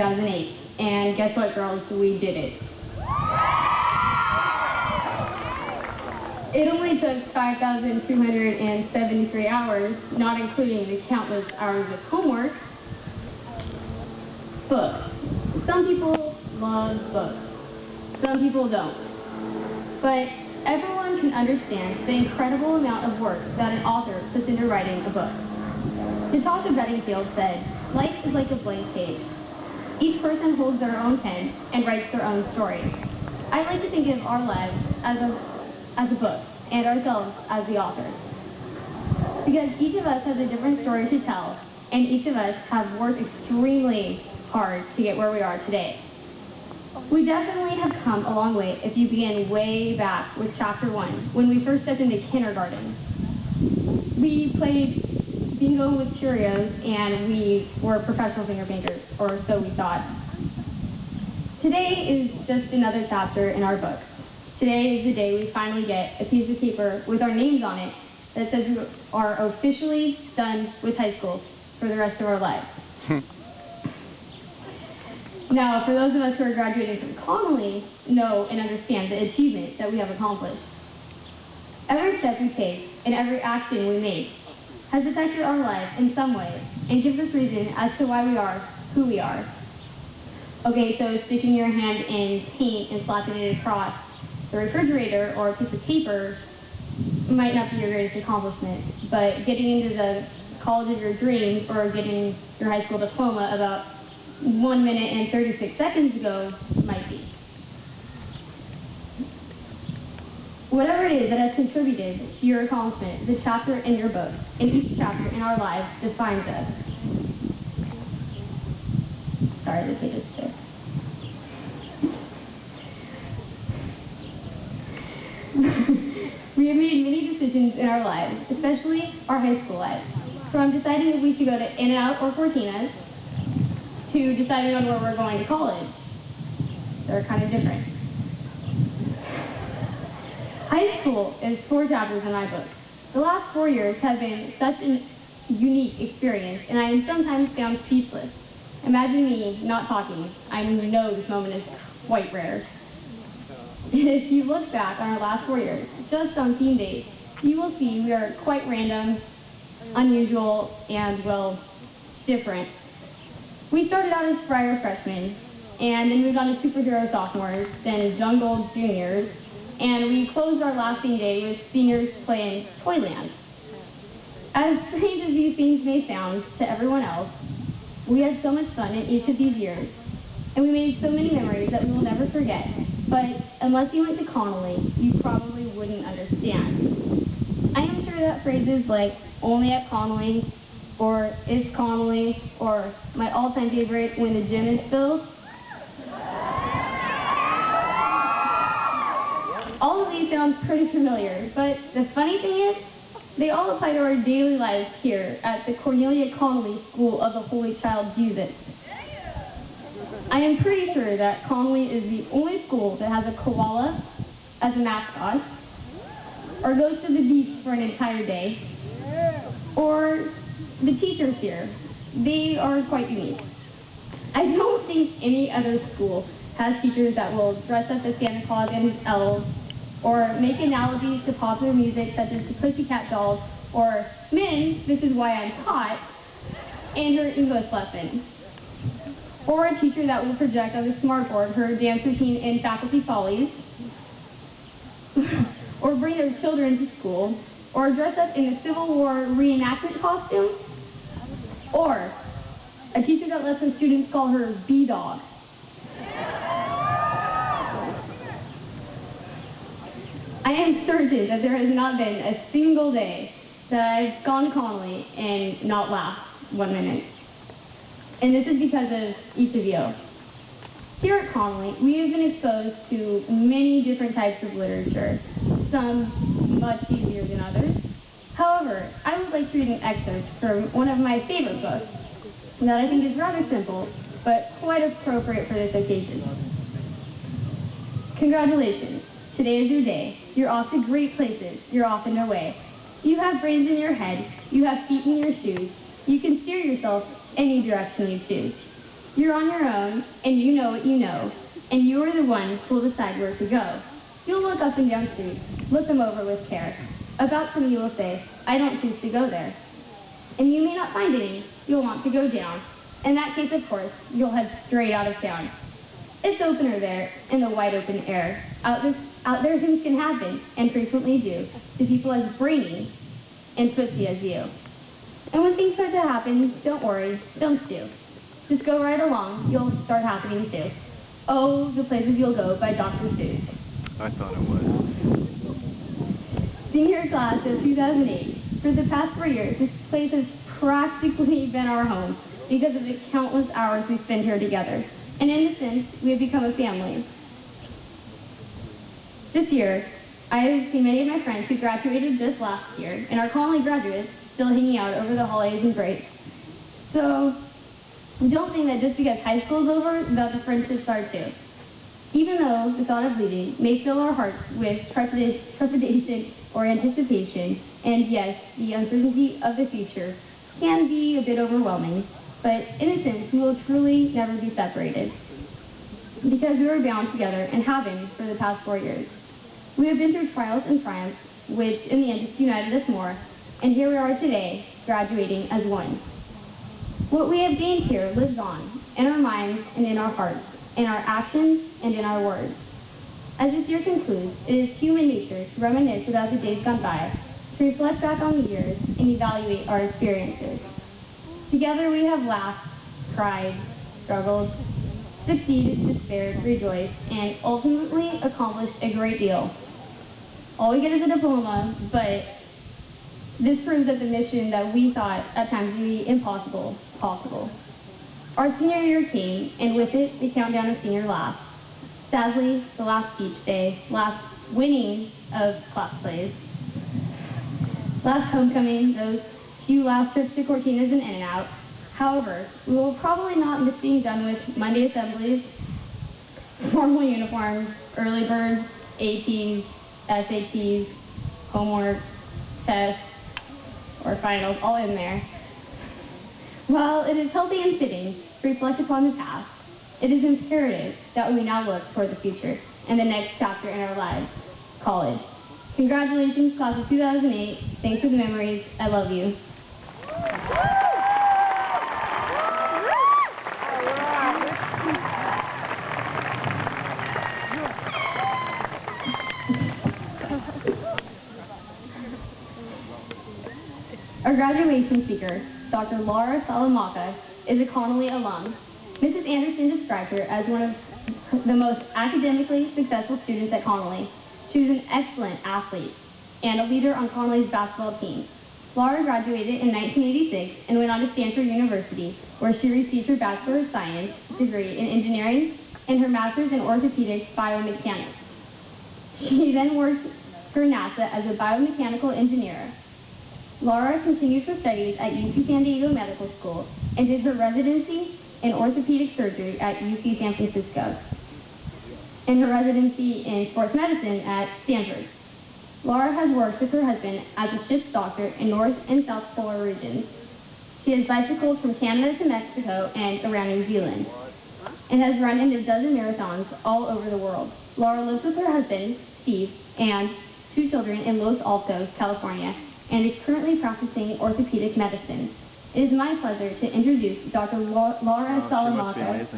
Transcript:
2008. And guess what, girls? We did it. It only took 5,273 hours, not including the countless hours of homework. Books. Some people love books. Some people don't. But everyone can understand the incredible amount of work that an author puts into writing a book. Natasha Bedingfield said, "Life is like a blank page. Each person holds their own pen and writes their own story." I like to think of our lives as a book, and ourselves as the author. Because each of us has a different story to tell, and each of us have worked extremely hard to get where we are today. We definitely have come a long way if you begin way back with chapter 1, when we first stepped into kindergarten. We played bingo with Cheerios, and we were professional finger painters, or so we thought. Today is just another chapter in our book. Today is the day we finally get a piece of paper with our names on it that says we are officially done with high school for the rest of our lives. Now, for those of us who are graduating from Connelly, know and understand the achievement that we have accomplished. Every step we take and every action we make has affected our lives in some way and gives us reason as to why we are who we are. Okay, so sticking your hand in paint and slapping it across the refrigerator or a piece of paper might not be your greatest accomplishment, but getting into the college of your dreams or getting your high school diploma about 1 minute and 36 seconds ago might be. Whatever it is that has contributed to your accomplishment, the chapter in your book, and each chapter in our lives defines us. Sorry, the page is stiff. We have made many decisions in our lives, especially our high school lives. From deciding if we should go to In-N-Out or Fortina's, to deciding on where we're going to college. They're kind of different. High school is 4 chapters in my book. The last 4 years have been such a unique experience, and I am sometimes found speechless. Imagine me not talking. I know this moment is quite rare. If you look back on our last 4 years, just on theme days, you will see we are quite random, unusual, and, well, different. We started out as Friar freshmen, and then moved on to superhero sophomores, then jungle juniors, and we closed our last theme day with seniors playing Toyland. As strange as these things may sound to everyone else, we had so much fun in each of these years, and we made so many memories that we will never forget. But unless you went to Connelly, you probably wouldn't understand. I am sure that phrases like "only at Connelly," or "it's Connelly," or my all-time favorite, "when the gym is filled." All of these sound pretty familiar, but the funny thing is, they all apply to our daily lives here at the Cornelia Connelly School of the Holy Child Jesus. I am pretty sure that Connelly is the only school that has a koala as a mascot, or goes to the beach for an entire day, or the teachers here. They are quite unique. I don't think any other school has teachers that will dress up as Santa Claus and his elves, or make analogies to popular music such as the Pussycat Dolls, or "Min, this is why I'm hot," and her English lesson. Or a teacher that will project on the smartboard her dance routine in Faculty Follies, or bring their children to school, or dress up in a Civil War reenactment costume, or a teacher that lets her students call her B-Dog. I am certain that there has not been a single day that I've gone to Connelly and not laughed 1 minute. And this is because of each of you. Here at Connelly, we have been exposed to many different types of literature, some much easier than others. However, I would like to read an excerpt from one of my favorite books that I think is rather simple, but quite appropriate for this occasion. Congratulations. Today is your day. You're off to great places. You're off and away. You have brains in your head. You have feet in your shoes. You can steer yourself any direction you choose. You're on your own, and you know what you know, and you are the one who will decide where to go. You'll look up and down streets, look them over with care. About some you will say, I don't choose to go there. And you may not find any you'll want to go down. In that case, of course, you'll head straight out of town. It's opener there, in the wide open air. Out there things can happen, and frequently do, to people as brainy and footsie as you. And when things start to happen, don't worry, don't stew. Just go right along, you'll start happening too. Oh, the places you'll go by Dr. Seuss. I thought it was. Senior class of 2008. For the past 4 years, this place has practically been our home because of the countless hours we spend here together. And in a sense, we have become a family. This year, I have seen many of my friends who graduated just last year and are Connelly graduates still hanging out over the holidays and breaks. So, don't think that just because high school is over, that the friendships are too. Even though the thought of leaving may fill our hearts with trepidation or anticipation, and yes, the uncertainty of the future can be a bit overwhelming, but in a sense, we will truly never be separated because we were bound together and have been for the past 4 years. We have been through trials and triumphs, which in the end just united us more, and here we are today, graduating as one. What we have gained here lives on, in our minds and in our hearts, in our actions and in our words. As this year concludes, it is human nature to reminisce about the days gone by, to reflect back on the years and evaluate our experiences. Together we have laughed, cried, struggled, succeeded, despaired, rejoiced, and ultimately accomplished a great deal. All we get is a diploma, but this proves that the mission that we thought at times would be impossible, possible. Our senior year came, and with it, the countdown of senior last. Sadly, the last speech day, last winning of class plays, last homecoming, those few last trips to Cortinas and In-N-Out. However, we will probably not miss being done with Monday assemblies, formal uniforms, early birds, APs, SATs, homework, tests, or finals, all in there. While it is healthy and fitting to reflect upon the past, it is imperative that we now look toward the future and the next chapter in our lives, college. Congratulations, class of 2008. Thanks for the memories. I love you. Our graduation speaker, Dr. Laura Salamanca, is a Connelly alum. Mrs. Anderson described her as one of the most academically successful students at Connelly. She was an excellent athlete and a leader on Connelly's basketball team. Laura graduated in 1986 and went on to Stanford University, where she received her Bachelor of Science degree in engineering and her Master's in orthopedic biomechanics. She then worked for NASA as a biomechanical engineer. Laura continued her studies at UC San Diego Medical School and did her residency in orthopedic surgery at UC San Francisco and her residency in sports medicine at Stanford. Laura has worked with her husband as a ship's doctor in North and South Polar regions. She has bicycled from Canada to Mexico and around New Zealand and has run in a dozen marathons all over the world. Laura lives with her husband, Steve, and 2 children in Los Altos, California, and is currently practicing orthopedic medicine. It is my pleasure to introduce Dr. Laura Salamanca.